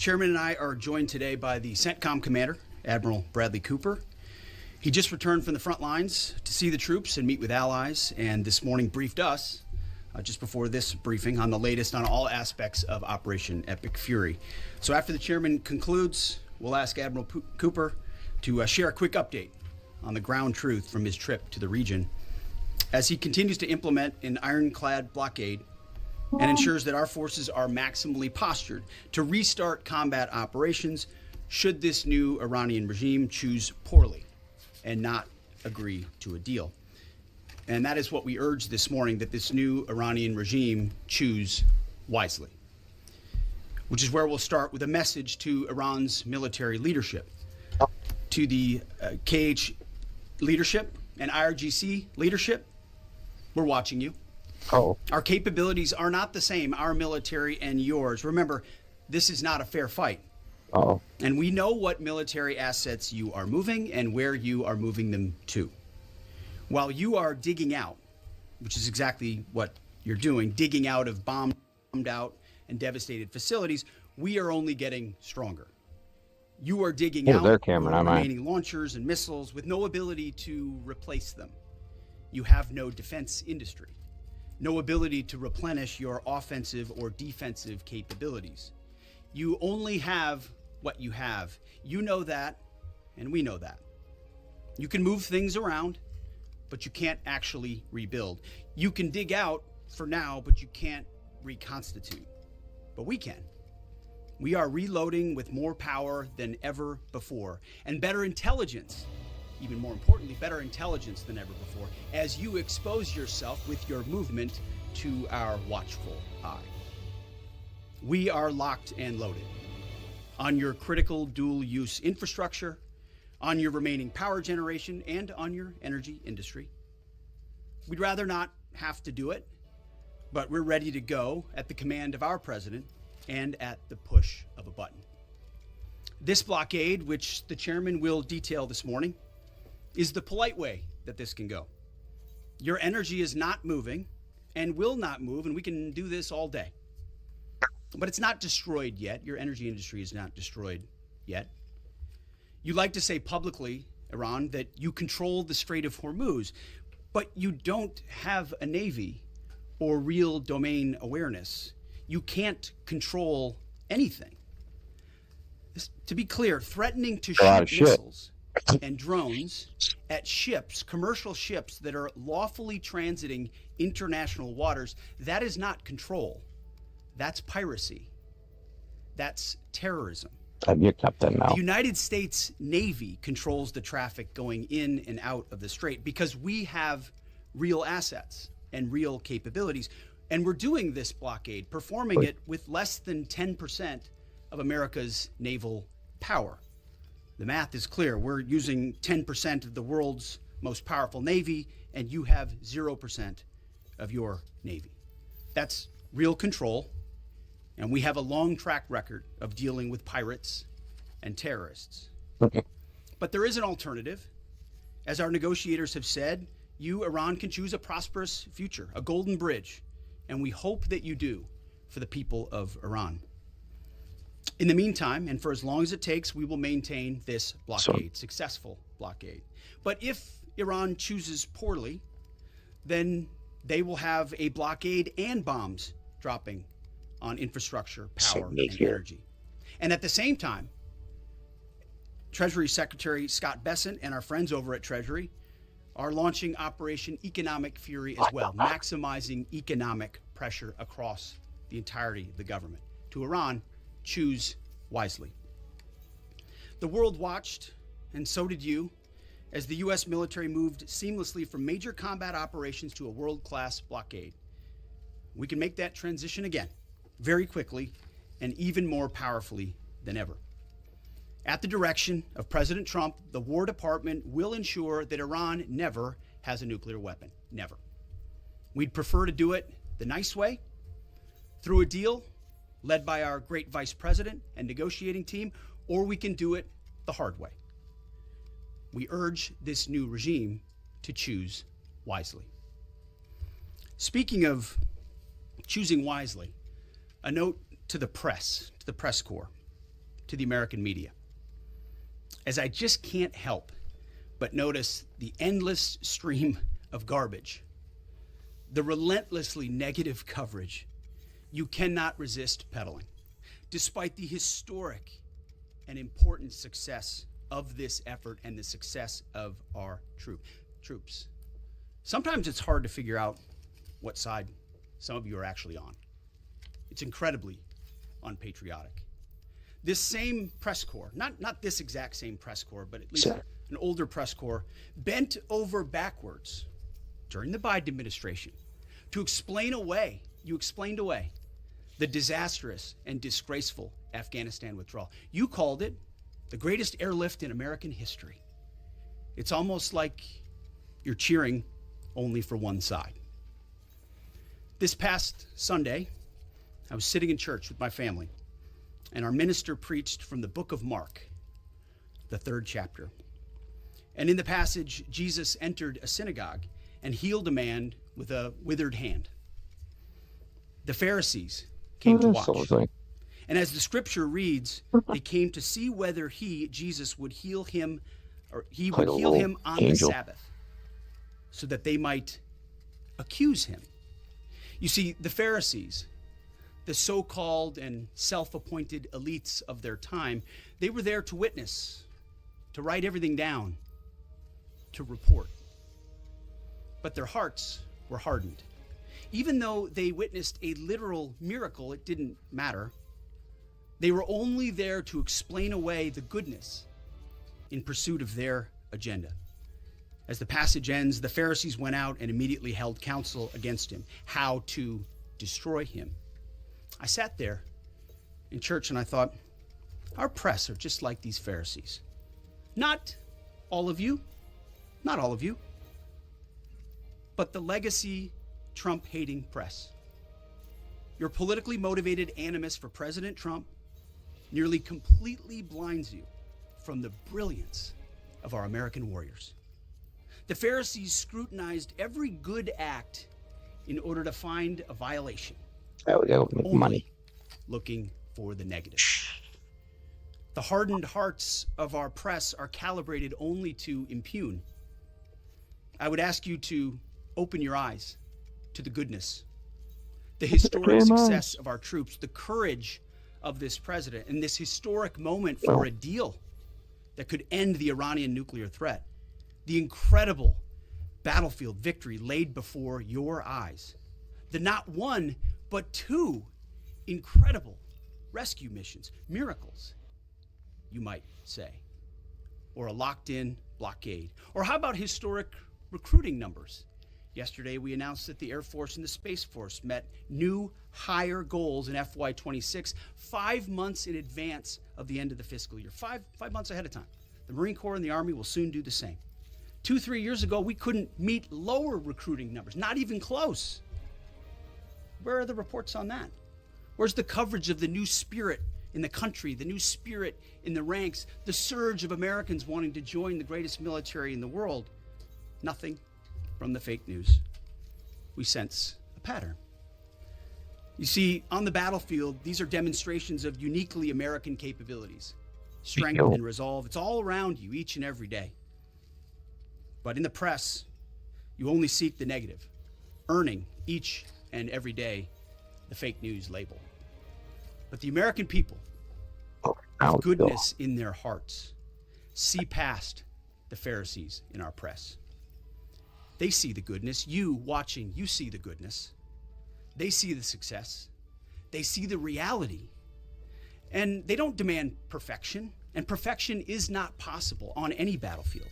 Chairman and I are joined today by the CENTCOM Commander, Admiral Bradley Cooper. He just returned from the front lines to see the troops and meet with allies, and this morning briefed us, just before this briefing, on the latest on all aspects of Operation Epic Fury. So after the Chairman concludes, we'll ask Admiral Cooper to share a quick update on the ground truth from his trip to the region as he continues to implement an ironclad blockade and ensures that our forces are maximally postured to restart combat operations should this new Iranian regime choose poorly and not agree to a deal. And that is what we urge this morning, that this new Iranian regime choose wisely, which is where we'll start with a message to Iran's military leadership, to the KH leadership and IRGC leadership. We're watching you. Our capabilities are not the same, our military and yours. Remember, this is not a fair fight. And we know what military assets you are moving and where you are moving them to. While you are digging out, which is exactly what you're doing, digging out of bombed out and devastated facilities, we are only getting stronger. You are digging out remaining launchers and missiles with no ability to replace them. You have no defense industry, no ability to replenish your offensive or defensive capabilities. You only have what you have. You know that, and we know that. You can move things around, but you can't actually rebuild. You can dig out for now, but you can't reconstitute. But we can. We are reloading with more power than ever before, and better intelligence. Even more importantly, better intelligence than ever before, as you expose yourself with your movement to our watchful eye. We are locked and loaded on your critical dual-use infrastructure, on your remaining power generation, and on your energy industry. We'd rather not have to do it, but we're ready to go at the command of our president and at the push of a button. This blockade, which the chairman will detail this morning, is the polite way that this can go. Your energy is not moving and will not move, and we can do this all day. But it's not destroyed yet. Your energy industry is not destroyed yet. You like to say publicly, Iran, that you control the Strait of Hormuz, but you don't have a navy or real domain awareness. You can't control anything. To be clear, threatening to shoot missiles and drones at ships, commercial ships that are lawfully transiting international waters, that is not control. That's piracy. That's terrorism. The United States Navy controls the traffic going in and out of the strait because we have real assets and real capabilities. And we're doing this blockade, performing it with less than 10% of America's naval power. The math is clear. We're using 10% of the world's most powerful navy, and you have 0% of your navy. That's real control, and we have a long track record of dealing with pirates and terrorists. But there is an alternative. As our negotiators have said, you, Iran, can choose a prosperous future, a golden bridge, and we hope that you do for the people of Iran. In the meantime, and for as long as it takes, we will maintain this blockade, successful blockade. But if Iran chooses poorly, then they will have a blockade and bombs dropping on infrastructure, power, and energy. And at the same time, Treasury Secretary Scott Bessent and our friends over at Treasury are launching Operation Economic Fury as well, maximizing economic pressure across the entirety of the government. To Iran, choose wisely. The world watched, and so did you, as the U.S. military moved seamlessly from major combat operations to a world-class blockade. We can make that transition again, very quickly, and even more powerfully than ever. At the direction of President Trump, the War Department will ensure that Iran never has a nuclear weapon. Never. We'd prefer to do it the nice way, through a deal led by our great vice president and negotiating team, or we can do it the hard way. We urge this new regime to choose wisely. Speaking of choosing wisely, a note to the press corps. to the American media, as I just can't help but notice the endless stream of garbage, the relentlessly negative coverage you cannot resist peddling, despite the historic and important success of this effort and the success of our troops. Sometimes it's hard to figure out what side some of you are actually on. It's incredibly unpatriotic. This same press corps, not this exact same press corps, but at least an older press corps, bent over backwards during the Biden administration to explain away, you explained away the disastrous and disgraceful Afghanistan withdrawal. You called it the greatest airlift in American history. It's almost like you're cheering only for one side. This past Sunday, I was sitting in church with my family, and our minister preached from the book of Mark, the 3rd chapter. And in the passage, Jesus entered a synagogue and healed a man with a withered hand. The Pharisees came to watch. And as the scripture reads, they came to see whether Jesus, would heal him, or he would heal him on the Sabbath, so that they might accuse him. You see, the Pharisees, the so-called and self-appointed elites of their time, they were there to witness, to write everything down, to report. But their hearts were hardened. Even though they witnessed a literal miracle, it didn't matter. They were only there to explain away the goodness in pursuit of their agenda. As the passage ends, the Pharisees went out and immediately held counsel against him, how to destroy him. I sat there in church and I thought, our press are just like these Pharisees. Not all of you, but the legacy Trump-hating press. Your politically motivated animus for President Trump nearly completely blinds you from the brilliance of our American warriors. The Pharisees scrutinized every good act in order to find a violation. Oh, yeah, money. Looking for the negative. The hardened hearts of our press are calibrated only to impugn. I would ask you to open your eyes to the goodness, the historic success of our troops, the courage of this president, and this historic moment for a deal that could end the Iranian nuclear threat, the incredible battlefield victory laid before your eyes, the not one, but 2 incredible rescue missions, miracles, you might say, or a locked-in blockade. Or how about historic recruiting numbers? Yesterday, we announced that the Air Force and the Space Force met new higher goals in FY26, 5 months in advance of the end of the fiscal year, five months ahead of time. The Marine Corps and the Army will soon do the same. 2-3 years ago, we couldn't meet lower recruiting numbers, not even close. Where are the reports on that? Where's the coverage of the new spirit in the country, the new spirit in the ranks, the surge of Americans wanting to join the greatest military in the world? Nothing from the fake news. We sense a pattern. You see, on the battlefield, these are demonstrations of uniquely American capabilities, strength and resolve. It's all around you each and every day. But in the press, you only seek the negative, earning each and every day the fake news label. But the American people, with goodness in their hearts, see past the Pharisees in our press. They see the goodness. You watching, you see the goodness. They see the success. They see the reality. And they don't demand perfection. And perfection is not possible on any battlefield.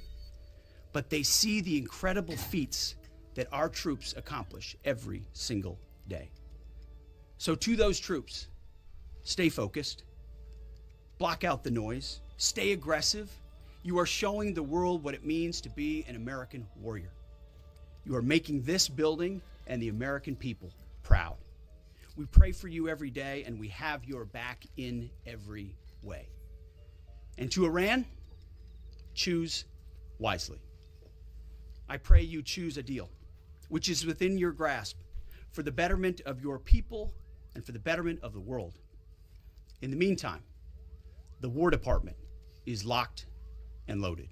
But they see the incredible feats that our troops accomplish every single day. So to those troops, stay focused, block out the noise, stay aggressive. You are showing the world what it means to be an American warrior. You are making this building and the American people proud. We pray for you every day, and we have your back in every way. And to Iran, choose wisely. I pray you choose a deal which is within your grasp for the betterment of your people and for the betterment of the world. In the meantime, The War Department is locked and loaded.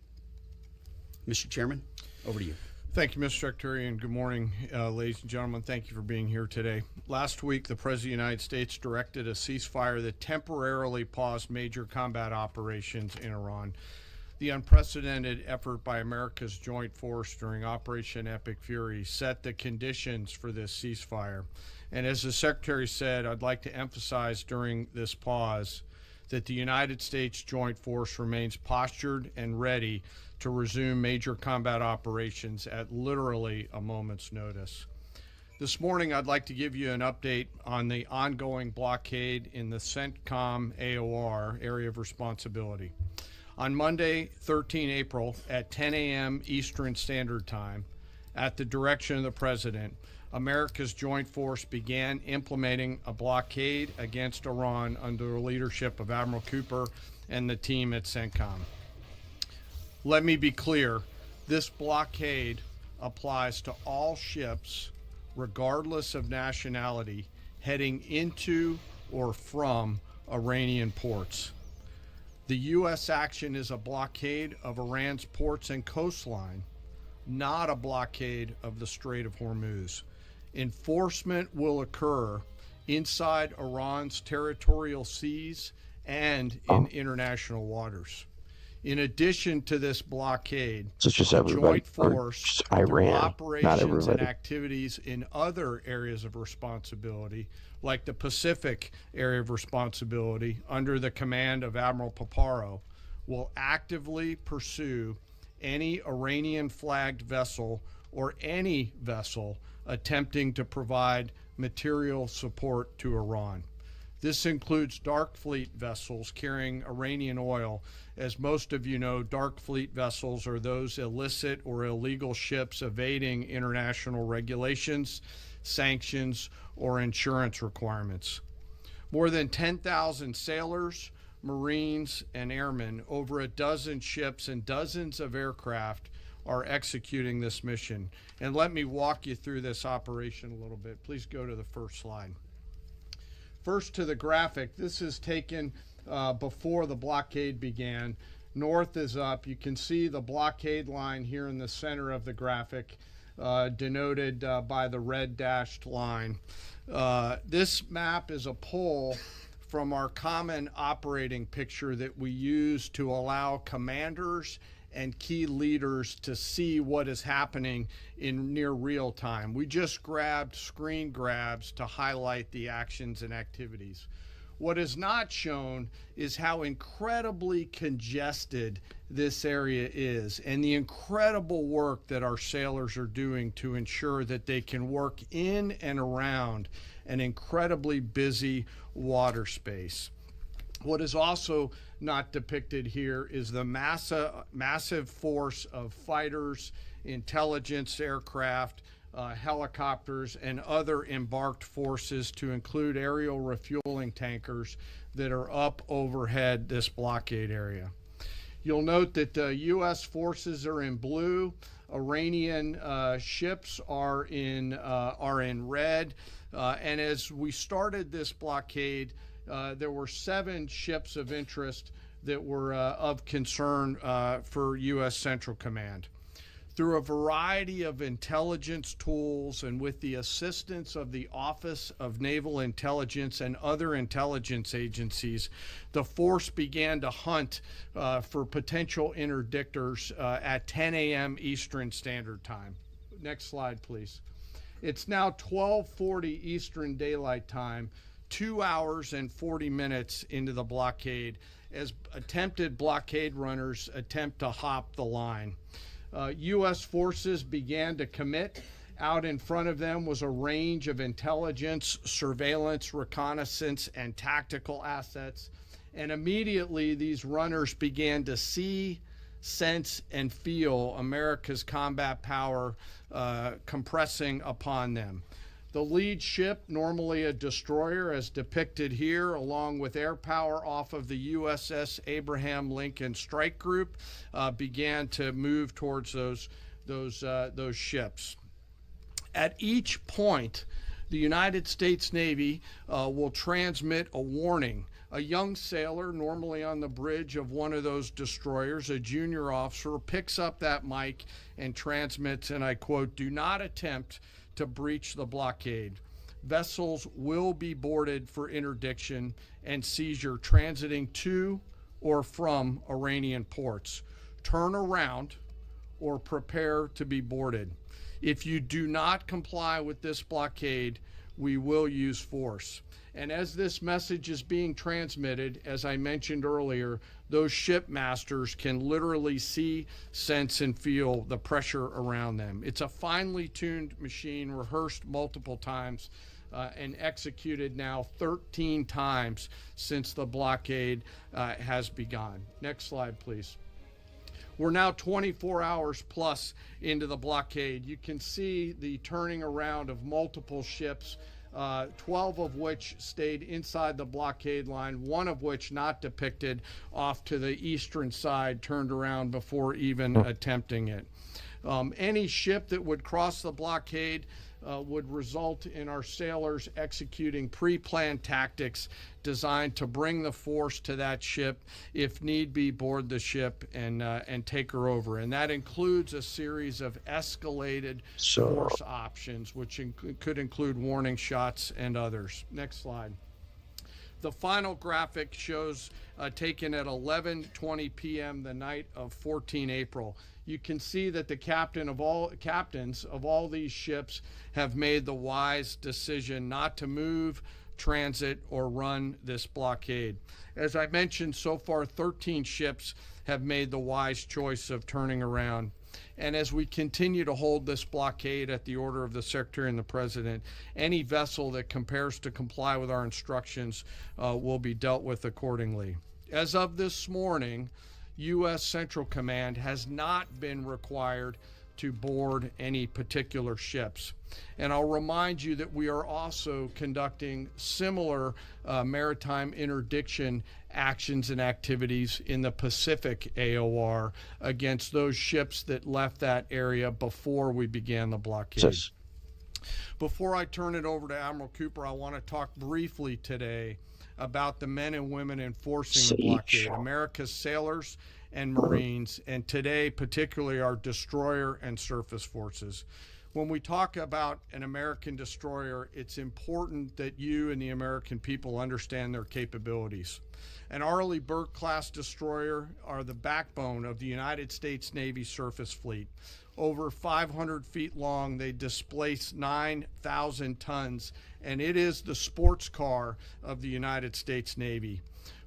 Mr. Chairman, over to you. Thank you, Mr. Secretary, and good morning, ladies and gentlemen. Thank you for being here today. Last week, the President of the United States directed a ceasefire that temporarily paused major combat operations in Iran. The unprecedented effort by America's joint force during Operation Epic Fury set the conditions for this ceasefire. And as the Secretary said, I'd like to emphasize during this pause that the United States joint force remains postured and ready to resume major combat operations at literally a moment's notice. This morning, I'd like to give you an update on the ongoing blockade in the CENTCOM AOR, Area of Responsibility. On Monday, 13 April at 10 a.m. Eastern Standard Time, at the direction of the President, America's joint force began implementing a blockade against Iran under the leadership of Admiral Cooper and the team at CENTCOM. Let me be clear, this blockade applies to all ships, regardless of nationality, heading into or from Iranian ports. The U.S. action is a blockade of Iran's ports and coastline, not a blockade of the Strait of Hormuz. Enforcement will occur inside Iran's territorial seas and in international waters. In addition to this blockade, So it's just everybody, joint or force just through Iran, not operations and everybody. activities in other areas of responsibility, like the Pacific area of responsibility under the command of Admiral Paparo, will actively pursue any Iranian-flagged vessel or any vessel attempting to provide material support to Iran. This includes dark fleet vessels carrying Iranian oil. As most of you know, dark fleet vessels are those illicit or illegal ships evading international regulations, sanctions, or insurance requirements. More than 10,000 sailors, Marines, and airmen, over a dozen ships and dozens of aircraft are executing this mission. And let me walk you through this operation a little bit. Please go to the first slide. First to the graphic. This is taken before the blockade began. North is up. You can see the blockade line here in the center of the graphic, denoted by the red dashed line. This map is a pull from our common operating picture that we use to allow commanders and key leaders to see what is happening in near real time. We just grabbed screen grabs to highlight the actions and activities. What is not shown is how incredibly congested this area is and the incredible work that our sailors are doing to ensure that they can work in and around an incredibly busy water space. What is also not depicted here is the massive force of fighters, intelligence aircraft, helicopters, and other embarked forces, to include aerial refueling tankers that are up overhead this blockade area. You'll note that U.S. forces are in blue, Iranian ships are in red, and as we started this blockade, there were 7 ships of interest that were of concern for U.S. Central Command. Through a variety of intelligence tools and with the assistance of the Office of Naval Intelligence and other intelligence agencies, the force began to hunt for potential interdictors at 10 a.m. Eastern Standard Time. Next slide, please. It's now 12:40 Eastern Daylight Time, 2 hours and 40 minutes into the blockade, as attempted blockade runners attempt to hop the line. U.S. forces began to commit. Out in front of them was a range of intelligence, surveillance, reconnaissance, and tactical assets. And immediately these runners began to see, sense, and feel America's combat power compressing upon them. The lead ship, normally a destroyer as depicted here, along with air power off of the USS Abraham Lincoln Strike Group, began to move towards those ships. At each point, the United States Navy will transmit a warning A young sailor, normally on the bridge of one of those destroyers, a junior officer, picks up that mic and transmits, and I quote, "Do not attempt to breach the blockade. Vessels will be boarded for interdiction and seizure transiting to or from Iranian ports. Turn around or prepare to be boarded. If you do not comply with this blockade, we will use force." And as this message is being transmitted, as I mentioned earlier, those ship masters can literally see, sense, and feel the pressure around them. It's a finely tuned machine, rehearsed multiple times, and executed now 13 times since the blockade has begun. Next slide, please. We're now 24 hours plus into the blockade. You can see the turning around of multiple ships, 12 of which stayed inside the blockade line, one of which not depicted off to the eastern side, turned around before even attempting it. Any ship that would cross the blockade would result in our sailors executing pre-planned tactics designed to bring the force to that ship, if need be, board the ship and take her over. And that includes a series of escalated force options, which could include warning shots and others. Next slide. The final graphic shows taken at 11:20 p.m. the night of 14 April. You can see that the captains of all these ships have made the wise decision not to move, transit, or run this blockade. As I mentioned, so far 13 ships have made the wise choice of turning around. And as we continue to hold this blockade at the order of the Secretary and the President, any vessel that compares to comply with our instructions will be dealt with accordingly. As of this morning, U.S. Central Command has not been required to board any particular ships. And I'll remind you that we are also conducting similar maritime interdiction actions and activities in the Pacific AOR against those ships that left that area before we began the blockade. Yes. Before I turn it over to Admiral Cooper, I want to talk briefly today about the men and women enforcing the blockade, America's sailors and Marines, and today particularly our destroyer and surface forces. When we talk about an American destroyer, it's important that you and the American people understand their capabilities. An Arleigh Burke-class destroyer are the backbone of the United States Navy surface fleet. Over 500 feet long, they displace 9,000 tons, and it is the sports car of the United States Navy.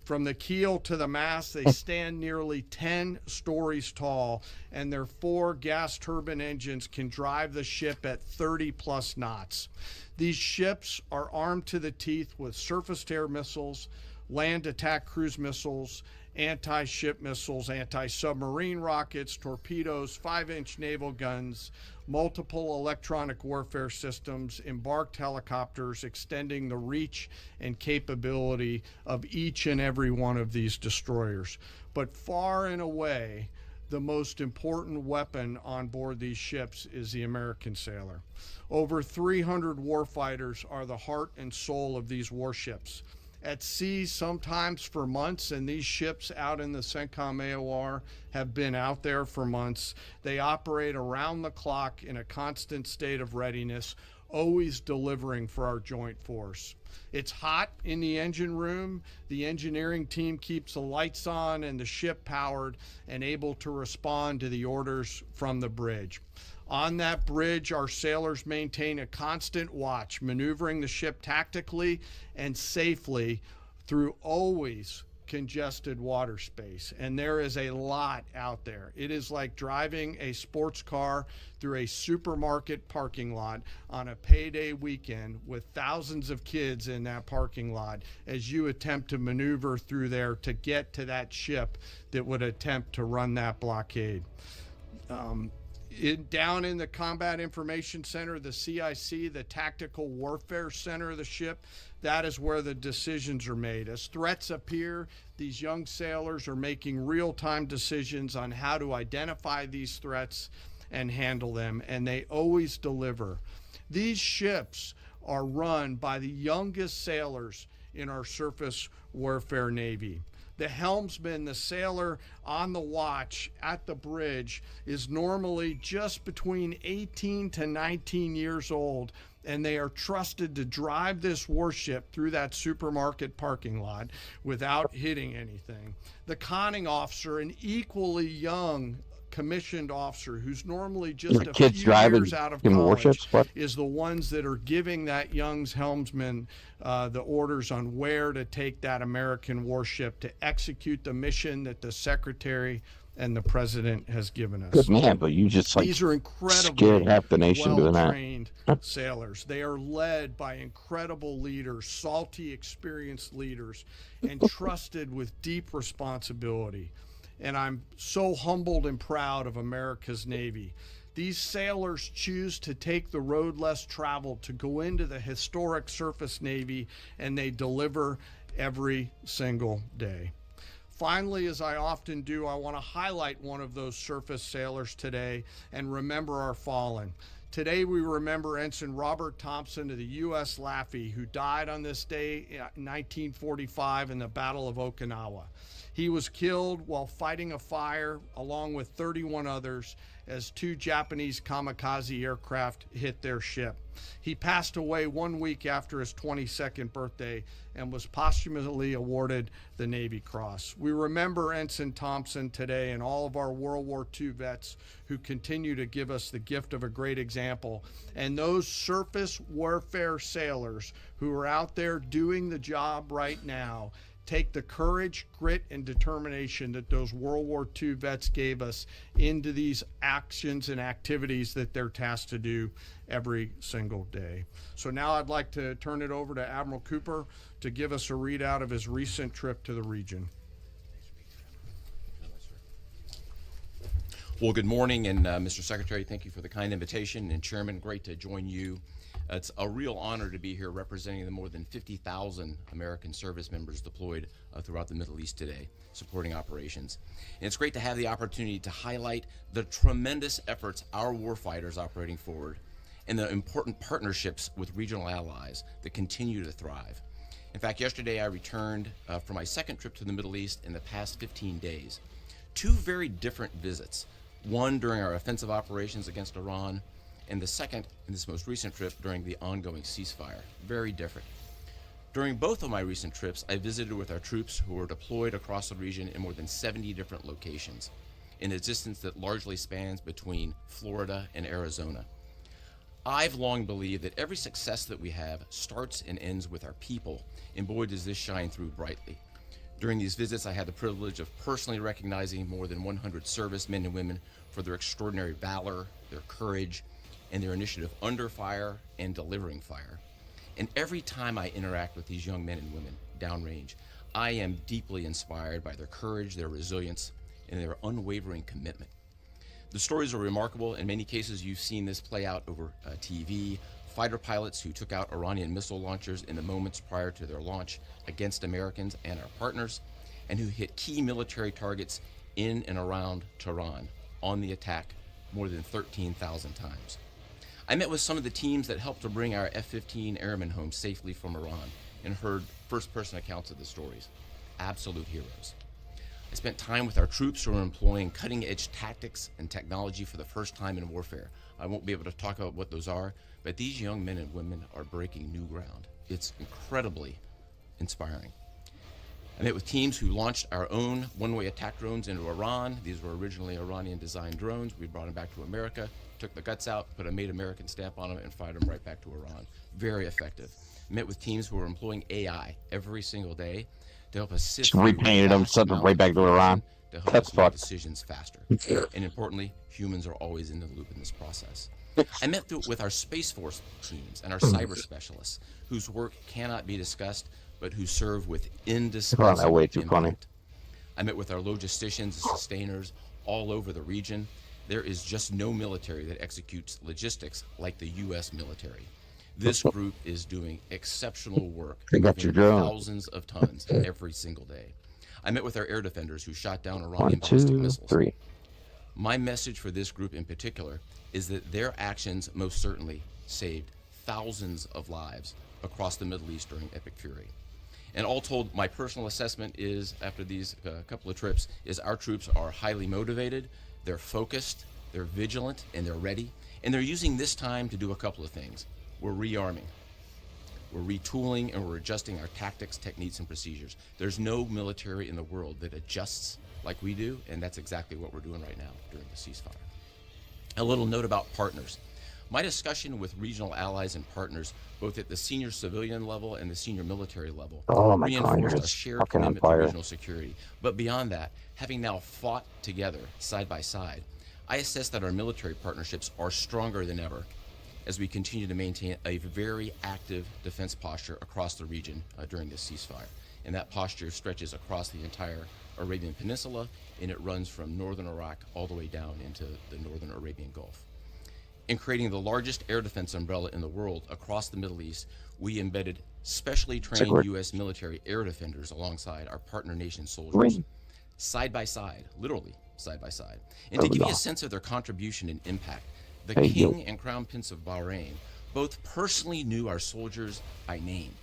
From the keel to the mast, they stand nearly 10 stories tall, and their 4 gas turbine engines can drive the ship at 30-plus knots. These ships are armed to the teeth with surface-to-air missiles, land attack cruise missiles, anti-ship missiles, anti-submarine rockets, torpedoes, 5-inch naval guns, multiple electronic warfare systems, embarked helicopters, extending the reach and capability of each and every one of these destroyers. But far and away, the most important weapon on board these ships is the American sailor. Over 300 warfighters are the heart and soul of these warships. At sea, sometimes for months, and these ships out in the CENTCOM AOR have been out there for months. They operate around the clock in a constant state of readiness, always delivering for our joint force. It's hot in the engine room. The engineering team keeps the lights on and the ship powered and able to respond to the orders from the bridge. On that bridge, our sailors maintain a constant watch, maneuvering the ship tactically and safely through always congested water space. And there is a lot out there. It is like driving a sports car through a supermarket parking lot on a payday weekend with thousands of kids in that parking lot as you attempt to maneuver through there to get to that ship that would attempt to run that blockade. Down in the Combat Information Center, the CIC, the Tactical Warfare Center of the ship, that is where the decisions are made. As threats appear, these young sailors are making real-time decisions on how to identify these threats and handle them, and they always deliver. These ships are run by the youngest sailors in our surface warfare Navy. The helmsman, the sailor on the watch at the bridge, is normally just between 18 to 19 years old, and they are trusted to drive this warship through that supermarket parking lot without hitting anything. The conning officer, an equally young commissioned officer who's normally just a kids few driving years out of in college, warships. What? is the ones that are giving that young helmsman the orders on where to take that American warship to execute the mission that the Secretary and the President has given us. Good man, but you just like These are scared incredibly half the nation doing that. well-trained sailors. They are led by incredible leaders, salty, experienced leaders, and trusted with deep responsibility. And I'm so humbled and proud of America's Navy. These sailors choose to take the road less traveled to go into the historic surface Navy, and they deliver every single day. Finally, as I often do, I want to highlight one of those surface sailors today and remember our fallen. Today we remember Ensign Robert Thompson of the U.S. Laffey, who died on this day in 1945 in the Battle of Okinawa. He was killed while fighting a fire along with 31 others as 2 Japanese kamikaze aircraft hit their ship. He passed away 1 week after his 22nd birthday and was posthumously awarded the Navy Cross. We remember Ensign Thompson today and all of our World War II vets who continue to give us the gift of a great example. And those surface warfare sailors who are out there doing the job right now take the courage, grit, and determination that those World War II vets gave us into these actions and activities that they're tasked to do every single day. So now I'd like to turn it over to Admiral Cooper to give us a readout of his recent trip to the region. Well, good morning, and Mr. Secretary, thank you for the kind invitation, and Chairman, great to join you. It's a real honor to be here representing the more than 50,000 American service members deployed throughout the Middle East today, supporting operations. And it's great to have the opportunity to highlight the tremendous efforts our warfighters operating forward and the important partnerships with regional allies that continue to thrive. In fact, yesterday I returned from my second trip to the Middle East in the past 15 days. 2 very different visits, one during our offensive operations against Iran, and the second in this most recent trip during the ongoing ceasefire. Very different. During both of my recent trips, I visited with our troops who were deployed across the region in more than 70 different locations, in a distance that largely spans between Florida and Arizona. I've long believed that every success that we have starts and ends with our people, and boy does this shine through brightly. During these visits, I had the privilege of personally recognizing more than 100 servicemen and women for their extraordinary valor, their courage, and their initiative under fire and delivering fire. And every time I interact with these young men and women downrange, I am deeply inspired by their courage, their resilience, and their unwavering commitment. The stories are remarkable. In many cases, you've seen this play out over TV. Fighter pilots who took out Iranian missile launchers in the moments prior to their launch against Americans and our partners, and who hit key military targets in and around Tehran on the attack more than 13,000 times. I met with some of the teams that helped to bring our F-15 airmen home safely from Iran and heard first-person accounts of the stories. Absolute heroes. I spent time with our troops who are employing cutting-edge tactics and technology for the first time in warfare. I won't be able to talk about what those are, but these young men and women are breaking new ground. It's incredibly inspiring. I met with teams who launched our own one-way attack drones into Iran. These were originally Iranian-designed drones. We brought them back to America, took the guts out, put a made American stamp on them, and fired them right back to Iran. Very effective. Met with teams who are employing AI every single day to help us sift through repainted them, sent them right back to Iran. to help That's us make fucked. decisions faster. And importantly, humans are always in the loop in this process. I met with our Space Force teams and our cyber specialists, whose work cannot be discussed, but who serve with indispensable way too funny. impact. I met with our logisticians and sustainers all over the region. There is just no military that executes logistics like the U.S. military. This group is doing exceptional work, They got your moving drone. thousands of tons every single day. I met with our air defenders who shot down 1, Iranian ballistic 2, missiles. 3. My message for this group in particular is that their actions most certainly saved thousands of lives across the Middle East during Epic Fury. And all told, my personal assessment is, after these couple of trips, is our troops are highly motivated, they're focused, they're vigilant, and they're ready. And they're using this time to do a couple of things. We're rearming, we're retooling, and we're adjusting our tactics, techniques, and procedures. There's no military in the world that adjusts like we do, and that's exactly what we're doing right now during the ceasefire. A little note about partners. My discussion with regional allies and partners, both at the senior civilian level and the senior military level, Oh, my reinforced grinder a is shared fucking on commitment to fire. regional security. But beyond that, having now fought together, side by side, I assess that our military partnerships are stronger than ever as we continue to maintain a very active defense posture across the region during this ceasefire. And that posture stretches across the entire Arabian Peninsula, and it runs from northern Iraq all the way down into the northern Arabian Gulf. In creating the largest air defense umbrella in the world across the Middle East, we embedded specially trained U.S. military air defenders alongside our partner nation soldiers, side by side, literally side by side. And to give you a sense of their contribution and impact, the King and Crown Prince of Bahrain both personally knew our soldiers by name.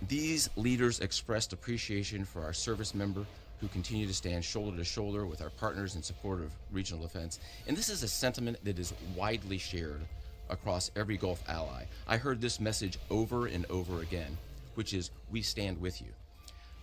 These leaders expressed appreciation for our service member who continue to stand shoulder to shoulder with our partners in support of regional defense. And this is a sentiment that is widely shared across every Gulf ally. I heard this message over and over again, which is, we stand with you.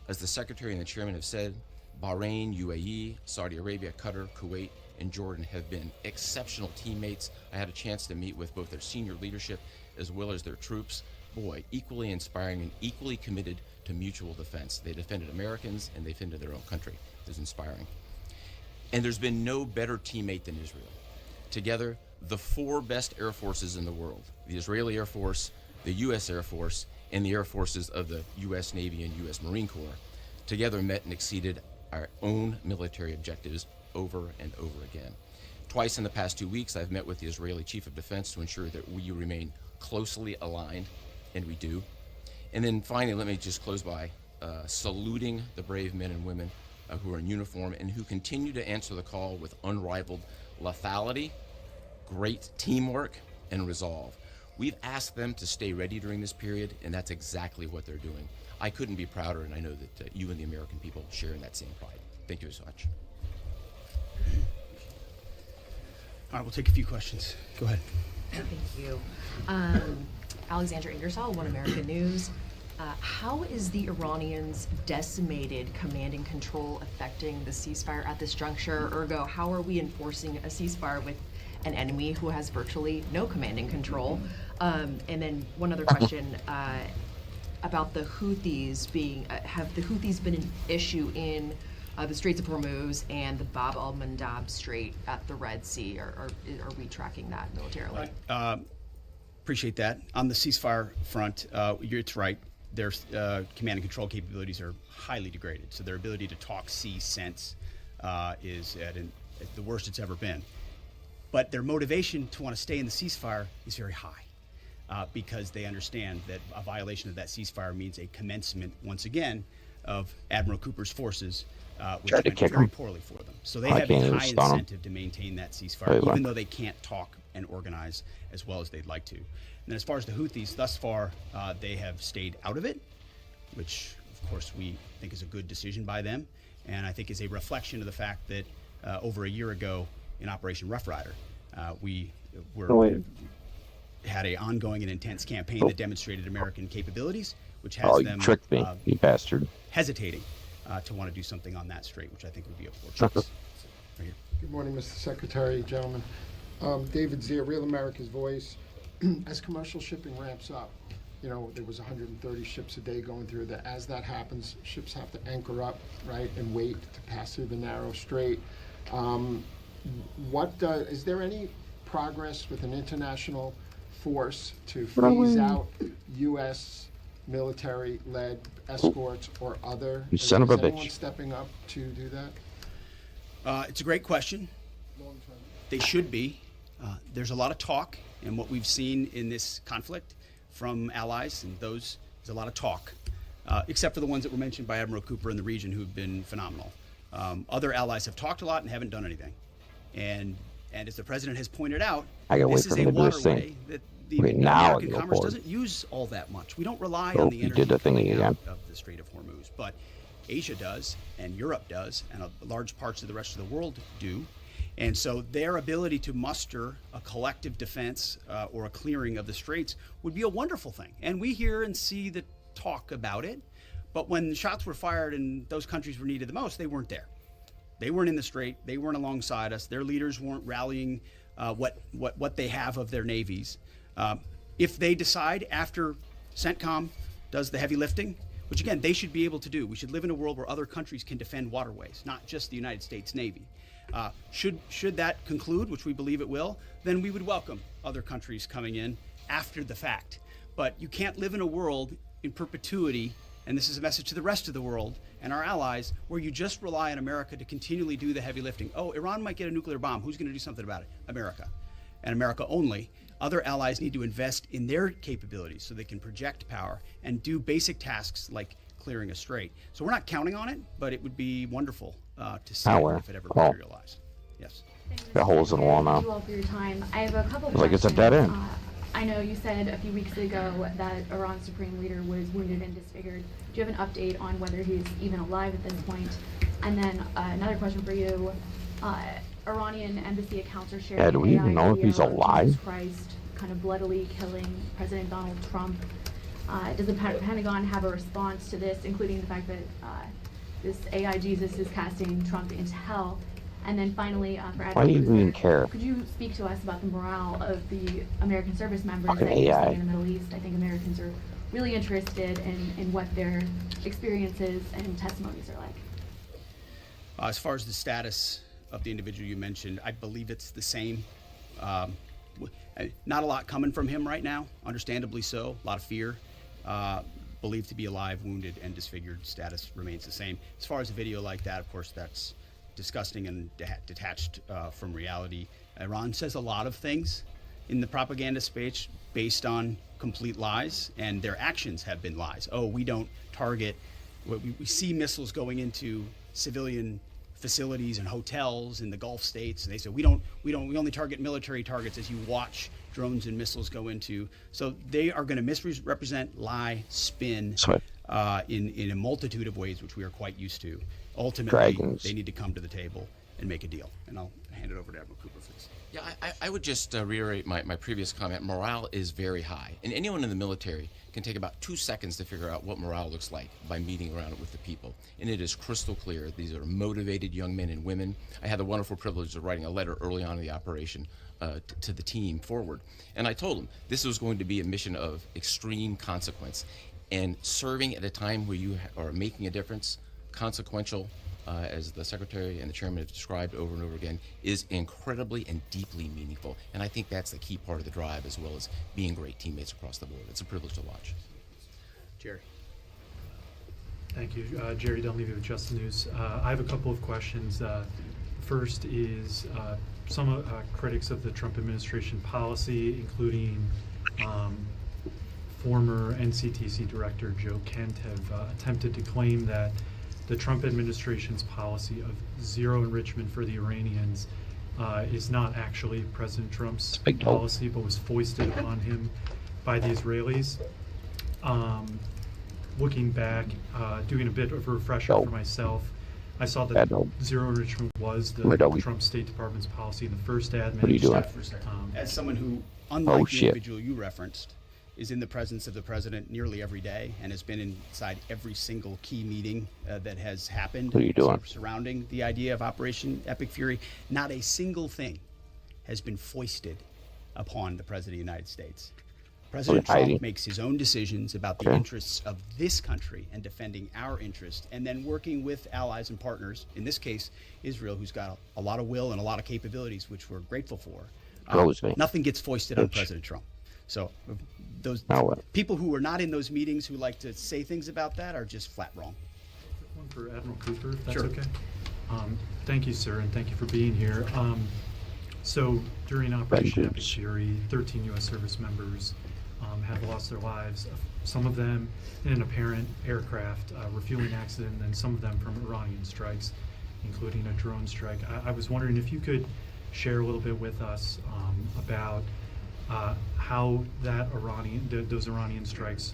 As the Secretary and the Chairman have said, Bahrain, UAE, Saudi Arabia, Qatar, Kuwait, and Jordan have been exceptional teammates. I had a chance to meet with both their senior leadership as well as their troops. Boy, equally inspiring and equally committed to mutual defense. They defended Americans and they defended their own country. It was inspiring. And there's been no better teammate than Israel. Together, the four best air forces in the world, the Israeli Air Force, the U.S. Air Force, and the air forces of the U.S. Navy and U.S. Marine Corps, together met and exceeded our own military objectives over and over again. Twice in the past 2 weeks, I've met with the Israeli Chief of Defense to ensure that we remain closely aligned, and we do. And then finally, let me just close by saluting the brave men and women who are in uniform and who continue to answer the call with unrivaled lethality, great teamwork, and resolve. We've asked them to stay ready during this period, and that's exactly what they're doing. I couldn't be prouder, and I know that you and the American people share in that same pride. Thank you so much. All right, we'll take a few questions. Go ahead. Thank you. Alexandra Ingersoll, One American News. How is the Iranians' decimated command and control affecting the ceasefire at this juncture? Ergo, how are we enforcing a ceasefire with an enemy who has virtually no command and control? And then one other question about the Houthis being, have the Houthis been an issue in the Straits of Hormuz and the Bab al-Mandab Strait at the Red Sea, or are we tracking that militarily? Appreciate that. On the ceasefire front, it's right. Their command and control capabilities are highly degraded. So their ability to talk, see, sense is at the worst it's ever been. But their motivation to want to stay in the ceasefire is very high because they understand that a violation of that ceasefire means a commencement, once again, of Admiral Cooper's forces, which went very poorly for them. So they have a high incentive to maintain that ceasefire, even though they can't talk and organize as well as they'd like to. And then as far as the Houthis, thus far, they have stayed out of it, which, of course, we think is a good decision by them, and I think is a reflection of the fact that over a year ago in Operation Rough Rider, we had an ongoing and intense campaign that demonstrated American capabilities, which has them tricked me, you bastard. hesitating to want to do something on that strait, which I think would be a poor choice. Right here. Good morning, Mr. Secretary, gentlemen. David Zier, Real America's Voice. As commercial shipping ramps up, you know, there was 130 ships a day going through that. As that happens, ships have to anchor up, right, and wait to pass through the narrow strait. Is there any progress with an international force to phase out U.S. military-led escorts or other? You son of a bitch. Is anyone stepping up to do that? It's a great question. They should be. There's a lot of talk, and what we've seen in this conflict from allies, and there's a lot of talk, except for the ones that were mentioned by Admiral Cooper in the region who've been phenomenal. Other allies have talked a lot and haven't done anything. And as the president has pointed out, this is a waterway that Right now, American go commerce forward. doesn't use all that much. We don't rely Oh, on the you energy did the thing coming again. out of the Strait of Hormuz, but Asia does, and Europe does, and large parts of the rest of the world do. And so their ability to muster a collective defense or a clearing of the straits would be a wonderful thing. And we hear and see the talk about it, but when shots were fired and those countries were needed the most, they weren't there. They weren't in the strait. They weren't alongside us. Their leaders weren't rallying what they have of their navies. If they decide after CENTCOM does the heavy lifting, which again, they should be able to do. We should live in a world where other countries can defend waterways, not just the United States Navy. Should that conclude, which we believe it will, then we would welcome other countries coming in after the fact. But you can't live in a world in perpetuity, and this is a message to the rest of the world and our allies, where you just rely on America to continually do the heavy lifting. Oh, Iran might get a nuclear bomb. Who's going to do something about it? America. And America only. Other allies need to invest in their capabilities so they can project power and do basic tasks like clearing a strait. So we're not counting on it, but it would be wonderful to see Power. if it ever Well. materialized. Yes. Got holes in the wall now. Thank you all for your time. I have a couple It's like it's a questions. dead end. I know you said a few weeks ago that Iran's supreme leader was wounded and disfigured. Do you have an update on whether he's even alive at this point? And then another question for you. Iranian embassy accounts are sharing Yeah, do we even AI know if he's video of alive? Jesus Christ kind of bloodily killing President Donald Trump. Does the Pentagon have a response to this, including the fact that this AI Jesus is casting Trump into hell? And then finally, for Why do you Admiral even Cruiser, care? could you speak to us about the morale of the American service members Fucking that you're AI. seeing in the Middle East? I think Americans are really interested in what their experiences and testimonies are like. As far as the status of the individual you mentioned, I believe it's the same. Not a lot coming from him right now, understandably so. A lot of fear. Believed to be alive, wounded, and disfigured. Status remains the same. As far as a video like that, of course, that's disgusting and detached from reality. Iran says a lot of things in the propaganda space based on complete lies, and their actions have been lies. Oh, we don't target. We see missiles going into civilian facilities and hotels in the Gulf states, and they say we only target military targets. As you watch drones and missiles go into, so they are going to misrepresent, lie, spin in a multitude of ways, which we are quite used to. Ultimately, Dragons. they need to come to the table and make a deal. And I'll hand it over to Admiral Cooper for this. Yeah, I would just reiterate my previous comment. Morale is very high. And anyone in the military can take about 2 seconds to figure out what morale looks like by meeting around it with the people. And it is crystal clear. These are motivated young men and women. I had the wonderful privilege of writing a letter early on in the operation to the team forward. And I told them this was going to be a mission of extreme consequence. And serving at a time where you are making a difference, consequential, as the Secretary and the Chairman have described over and over again, is incredibly and deeply meaningful. And I think that's the key part of the drive, as well as being great teammates across the board. It's a privilege to watch. Jerry. Thank you. Jerry Dunleavy with Just the News. I have a couple of questions. First is some critics of the Trump administration policy, including former NCTC Director Joe Kent, have attempted to claim that the Trump administration's policy of zero enrichment for the Iranians is not actually President Trump's policy, but was foisted upon him by the Israelis. Looking back, doing a bit of a refresher for myself, I saw that zero enrichment was the Trump State Department's policy in the first admin. What are you doing? As someone who, unlike the individual you referenced, is in the presence of the president nearly every day and has been inside every single key meeting that has happened surrounding the idea of Operation Epic Fury, not a single thing has been foisted upon the President of the United States. President Trump makes his own decisions about the interests of this country and defending our interests, and then working with allies and partners, in this case, Israel, who's got a lot of will and a lot of capabilities, which we're grateful for. Nothing gets foisted on President Trump. So those people who are not in those meetings who like to say things about that are just flat wrong. One for Admiral Cooper, if that's Sure. okay. Thank you, sir, and thank you for being here. So during Operation Epic Fury, 13 U.S. service members have lost their lives, some of them in an apparent aircraft refueling accident, and some of them from Iranian strikes, including a drone strike. I was wondering if you could share a little bit with us about how those Iranian strikes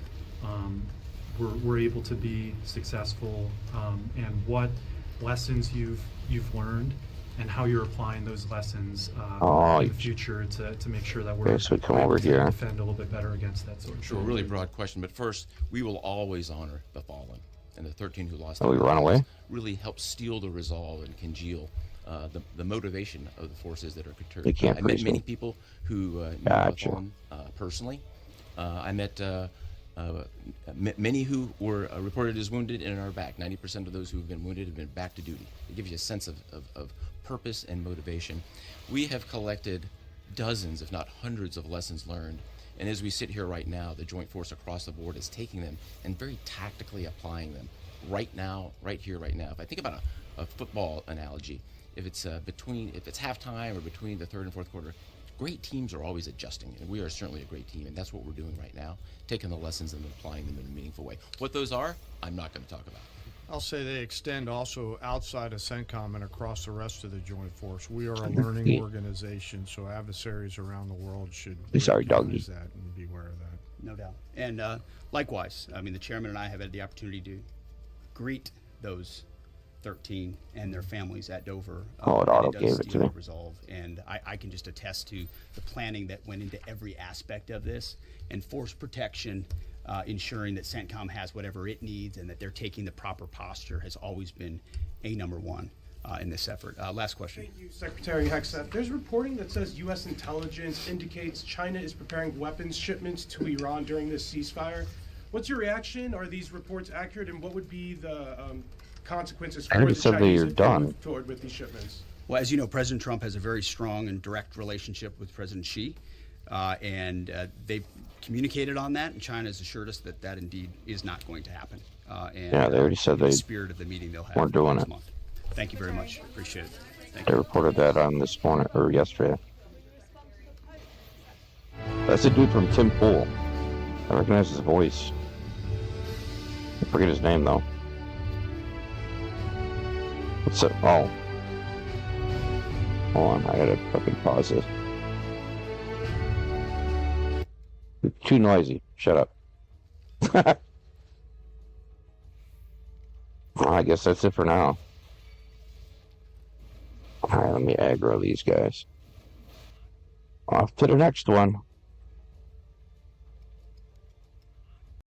were able to be successful, and what lessons you've learned, and how you're applying those lessons in the future to make sure that we're Okay, so we come able over to here. defend a little bit better against that sort of Sure, thing. really broad question, but first, we will always honor the fallen, and the 13 who lost Oh, their we run lives away? really help steel the resolve and congeal the motivation of the forces that are perturbed. They can't I met freeze many me. people who knew Gotcha. the fallen personally. I met many who were reported as wounded and are back. 90% of those who have been wounded have been back to duty. It gives you a sense of purpose and motivation. We have collected dozens, if not hundreds, of lessons learned. And as we sit here right now, the Joint Force across the board is taking them and very tactically applying them right now, right here, right now. If I think about a football analogy, if it's halftime or between the third and fourth quarter, great teams are always adjusting, and we are certainly a great team, and that's what we're doing right now, taking the lessons and applying them in a meaningful way. What those are, I'm not going to talk about. I'll say they extend also outside of CENTCOM and across the rest of the Joint Force. We are a learning organization, so adversaries around the world should Sorry, doggy. recognize that and be aware of that. No doubt. And likewise, I mean, the chairman and I have had the opportunity to greet those 13 and their families at Dover. Oh, it and auto does gave it to steel me. the resolve. And I can just attest to the planning that went into every aspect of this, and force protection, ensuring that CENTCOM has whatever it needs and that they're taking the proper posture has always been a number one in this effort. Last question. Thank you, Secretary Hegseth. There's reporting that says U.S. intelligence indicates China is preparing weapons shipments to Iran during this ceasefire. What's your reaction? Are these reports accurate, and what would be the consequences I for already the said Chinese they're if they done. move forward with these shipments? Well, as you know, President Trump has a very strong and direct relationship with President Xi, and they've communicated on that, and China has assured us that that indeed is not going to happen. And, Yeah, they already said in the they spirit of the meeting they'll have weren't doing next it. month. Thank you very much. Appreciate it. Thank They you. reported that on this morning or yesterday. That's a dude from Tim Pool. I recognize his voice. I forget his name though. What's it? Oh. Hold on, I gotta fucking pause this. You're too noisy. Shut up. Well, I guess that's it for now. Alright, let me aggro these guys. Off to the next one.